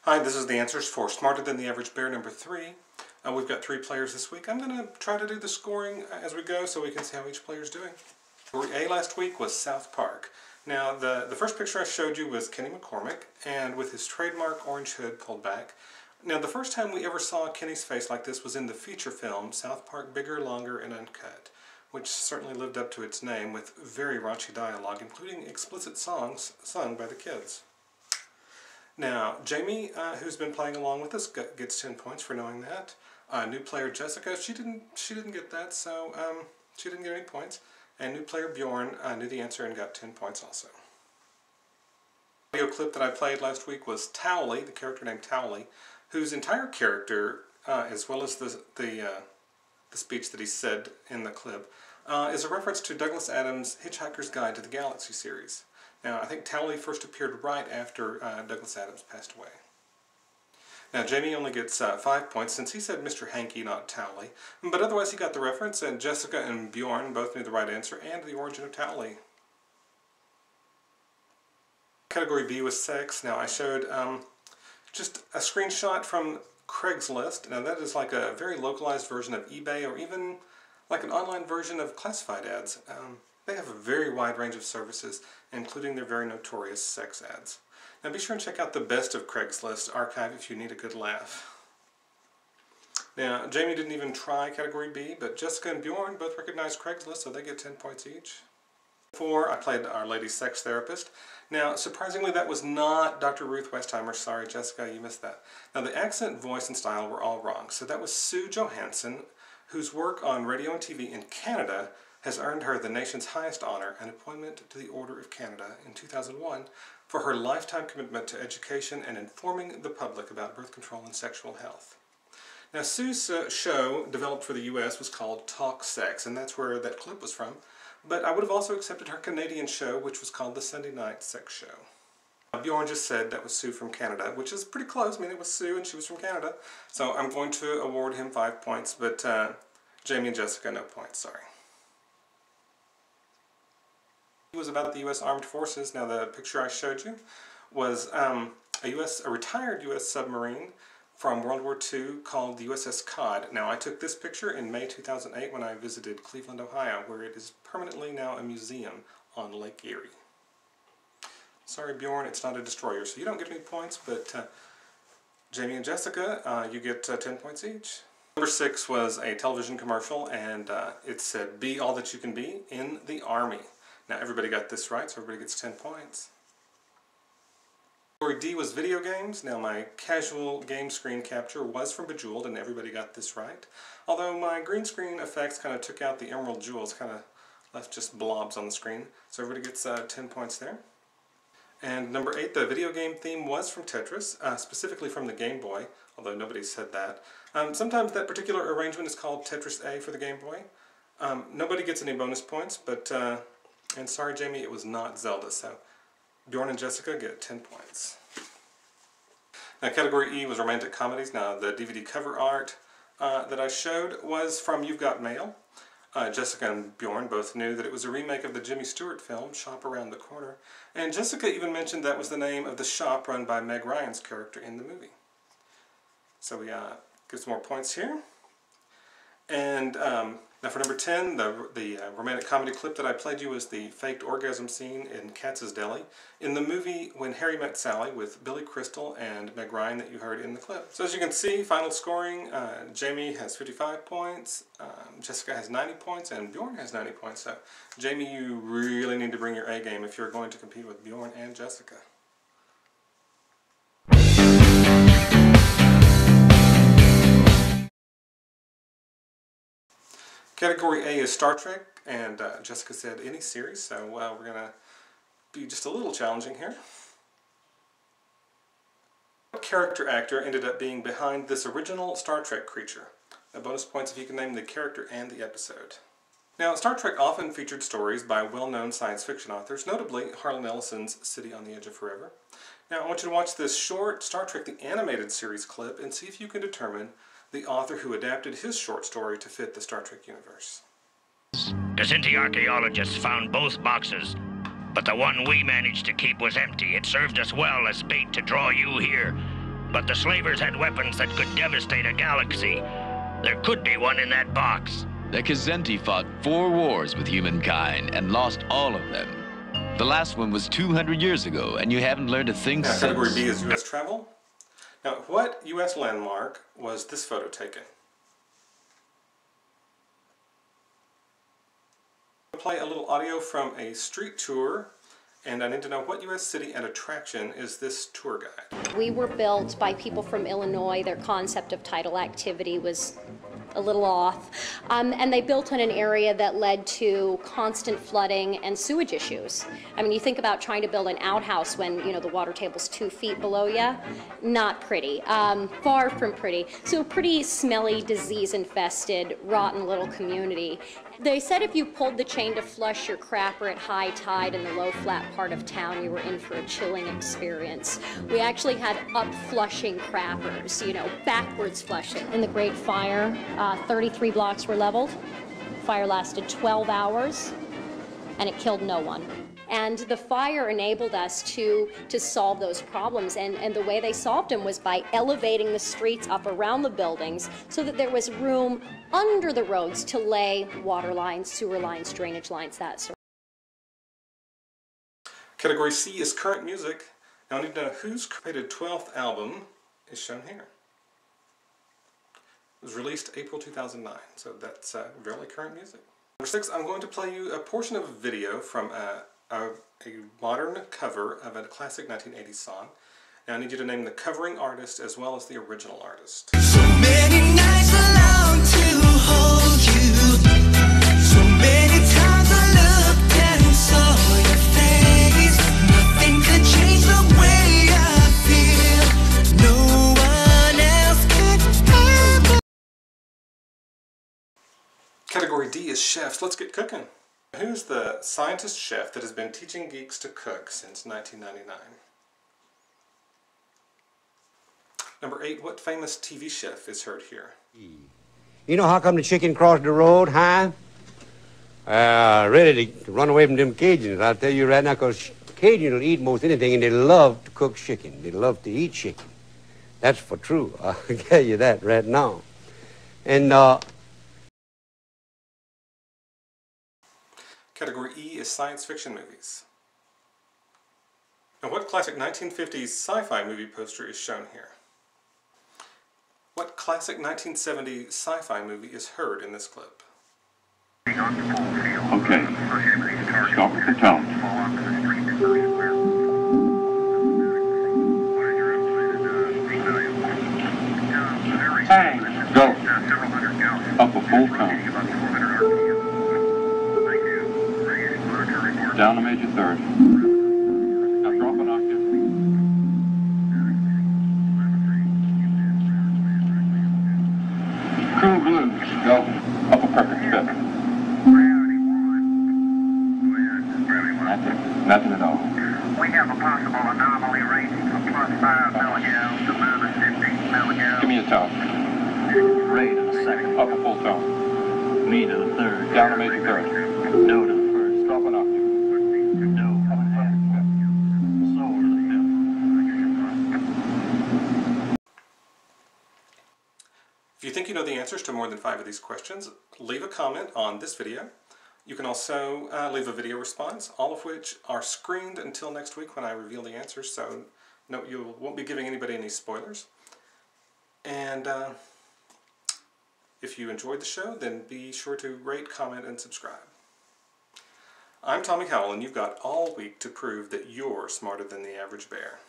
Hi, this is the answers for Smarter Than the Average Bear number 3. We've got 3 players this week. I'm going to try to do the scoring as we go so we can see how each player is doing. Category A last week was South Park. Now, the first picture I showed you was Kenny McCormick, and with his trademark orange hood pulled back. Now, the first time we ever saw Kenny's face like this was in the feature film South Park Bigger, Longer, and Uncut, which certainly lived up to its name with very raunchy dialogue, including explicit songs sung by the kids. Now, Jamie, who's been playing along with us, gets 10 points for knowing that. New player Jessica, she didn't get that, so she didn't get any points. And new player Bjorn knew the answer and got 10 points also. The video clip that I played last week was Towley, the character named Towley, whose entire character, as well as the speech that he said in the clip, is a reference to Douglas Adams' Hitchhiker's Guide to the Galaxy series. Now, I think Towley first appeared right after Douglas Adams passed away. Now, Jamie only gets 5 points since he said Mr. Hanky, not Towley. But otherwise, he got the reference, and Jessica and Bjorn both knew the right answer and the origin of Towley. Category B was sex. Now, I showed just a screenshot from Craigslist. Now, that is like a very localized version of eBay, or even like an online version of classified ads. They have a very wide range of services, including their very notorious sex ads. Now be sure and check out the Best of Craigslist archive if you need a good laugh. Now, Jamie didn't even try Category B, but Jessica and Bjorn both recognized Craigslist, so they get 10 points each. 4, I played Our Lady Sex Therapist. Now, surprisingly, that was not Dr. Ruth Westheimer. Sorry, Jessica, you missed that. Now, the accent, voice, and style were all wrong. So that was Sue Johansson, whose work on radio and TV in Canada has earned her the nation's highest honor, an appointment to the Order of Canada in 2001, for her lifetime commitment to education and informing the public about birth control and sexual health. Now, Sue's show, developed for the U.S., was called Talk Sex, and that's where that clip was from. But I would have also accepted her Canadian show, which was called The Sunday Night Sex Show. Bjorn just said that was Sue from Canada, which is pretty close. I mean, it was Sue and she was from Canada. So I'm going to award him 5 points, but Jamie and Jessica, no points, sorry. It was about the U.S. Armed Forces. Now, the picture I showed you was a retired U.S. submarine from World War II called the USS Cod. Now, I took this picture in May 2008 when I visited Cleveland, Ohio, where it is permanently now a museum on Lake Erie. Sorry, Bjorn, it's not a destroyer, so you don't get any points, but Jamie and Jessica, you get 10 points each. Number 6 was a television commercial, and it said, "Be all that you can be in the Army." Now, everybody got this right, so everybody gets 10 points. Category D was video games. Now, my casual game screen capture was from Bejeweled, and everybody got this right. Although my green screen effects kind of took out the emerald jewels, kind of left just blobs on the screen. So everybody gets 10 points there. And number 8, the video game theme was from Tetris, specifically from the Game Boy, although nobody said that. Sometimes that particular arrangement is called Tetris A for the Game Boy. Nobody gets any bonus points, but... and sorry, Jamie, it was not Zelda, so Bjorn and Jessica get 10 points. Now, Category E was romantic comedies. Now, the DVD cover art that I showed was from You've Got Mail. Jessica and Bjorn both knew that it was a remake of the Jimmy Stewart film, Shop Around the Corner. And Jessica even mentioned that was the name of the shop run by Meg Ryan's character in the movie. So we get some more points here. And now for number 10, the romantic comedy clip that I played you was the faked orgasm scene in Katz's Deli in the movie When Harry Met Sally with Billy Crystal and Meg Ryan that you heard in the clip. So as you can see, final scoring, Jamie has 55 points, Jessica has 90 points, and Bjorn has 90 points. So Jamie, you really need to bring your A game if you're going to compete with Bjorn and Jessica. Category A is Star Trek, and Jessica said any series, so we're going to be just a little challenging here. What character actor ended up being behind this original Star Trek creature? Bonus points if you can name the character and the episode. Now, Star Trek often featured stories by well-known science fiction authors, notably Harlan Ellison's City on the Edge of Forever. Now, I want you to watch this short Star Trek the Animated Series clip and see if you can determine the author who adapted his short story to fit the Star Trek universe. Gazinti archaeologists found both boxes, but the one we managed to keep was empty. It served us well as bait to draw you here. but the slavers had weapons that could devastate a galaxy. There could be one in that box. The Kazenti fought 4 wars with humankind and lost all of them. The last one was 200 years ago, and you haven't learned a thing since. Category B is U.S. travel. Now, what U.S. landmark was this photo taken? I'll play a little audio from a street tour, and I need to know what U.S. city and attraction is this tour guide? We were built by people from Illinois. Their concept of tidal activity was a little off. And they built in an area that led to constant flooding and sewage issues. I mean, you think about trying to build an outhouse when, you know, the water table's 2 feet below you. Not pretty. Far from pretty. So pretty smelly, disease-infested, rotten little community. They said if you pulled the chain to flush your crapper at high tide in the low flat part of town, you were in for a chilling experience. We actually had up-flushing crappers, you know, backwards flushing. In the Great Fire, 33 blocks were leveled. Fire lasted 12 hours, and it killed no one. And the fire enabled us to solve those problems, and the way they solved them was by elevating the streets up around the buildings so that there was room under the roads to lay water lines, sewer lines, drainage lines, that sort. Category C is current music. Now I need to know whose created 12th album is shown here. It was released April 2009, so that's really current music. Number 6, I'm going to play you a portion of a video from a modern cover of a classic 1980s song. Now I need you to name the covering artist as well as the original artist. So many nights alone to hold you. So many times I looked and saw your face. Nothing could change the way I feel. No one else could ever. Category D is chefs. Let's get cooking. Who's the scientist chef that has been teaching geeks to cook since 1999? Number 8, what famous TV chef is heard here? You know how come the chicken crossed the road, huh? Ready to run away from them Cajuns. I'll tell you right now, because Cajun will eat most anything, and they love to cook chicken. They love to eat chicken. That's for true. I'll tell you that right now. And, Category E is science fiction movies. Now what classic 1950s sci-fi movie poster is shown here? What classic 1970s sci-fi movie is heard in this clip? Okay, stop the tone. Hey, go. Up a full tone. Down a major third. Now drop an octave. Cool blues. Go. Up a perfect fifth. Nothing at all. We have a possible anomaly ranging from +5 milligauss to -15 milligauss. Give me a tone. Ray to the second. Up a full tone. Me to the third. Down a major third. No to the first. Drop an octave. Do. Sol to the fifth. If you think you know the answers to more than 5 of these questions, leave a comment on this video. You can also leave a video response, all of which are screened until next week when I reveal the answers, so no, you won't be giving anybody any spoilers. And if you enjoyed the show, then be sure to rate, comment, and subscribe. I'm Tommy Howell, and you've got all week to prove that you're smarter than the average bear.